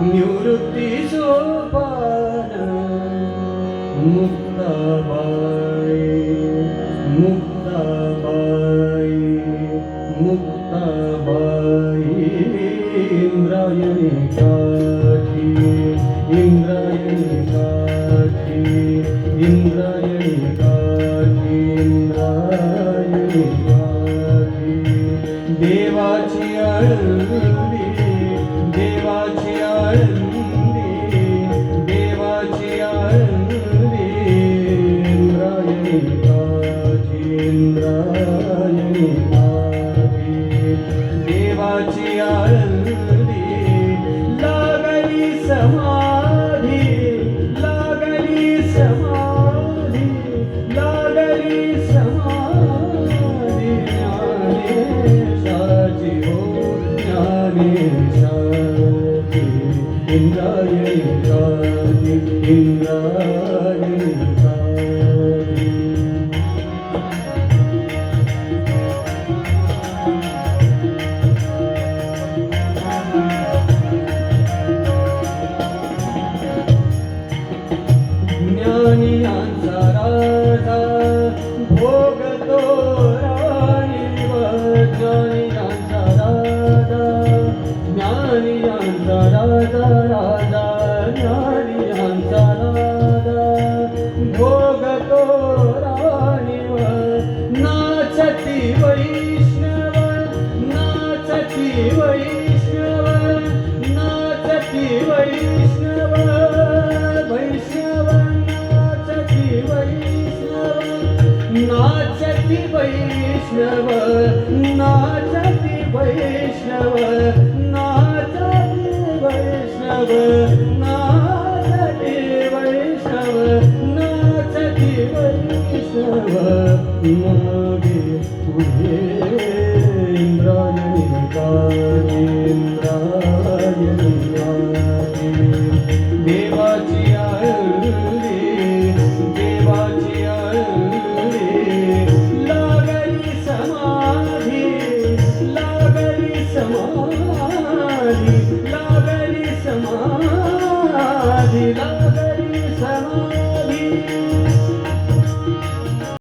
निवृत्ती सोपान मुक्ताबाई मुक्ताबाई मुक्ताबाई इंद्रायणी काठी इंद्रायणी काठी इंद्रायणी काठी इंद्रायणी काठी देवाची आळंदी देवाची आळंदी देवाची आळंदी इंद्रायणी काठी इंद्रायणी काठी देवाची आळंदी लागली समाधी लागली समाधी लागली समाधी ज्ञानेशाची हो ज्ञानेशाची इंद्रायणी काठी इंद्रायणी काठी ज्ञानियांचा राजा भोगतो राणीवर ज्ञानियांचा राजा ज्ञानियांचा राजा राजा ज्ञानियांचा राजा भोगतो राणीवर नाचती वैष्णव नाचती वैष्णव नाचती वैष्णव वैष्णव नाचती वैष्णव नाचती वैष्णव नाचती वैष्णव नाचती वैष्णव नाचती वैष्णव नाचती वैष्णव मागे पुढे इंद्रायणी काठी इंद्रायणी काठी देवाची आळंदी देवाची आळंदी लागली समाधी लागली समाधी लागली समाधी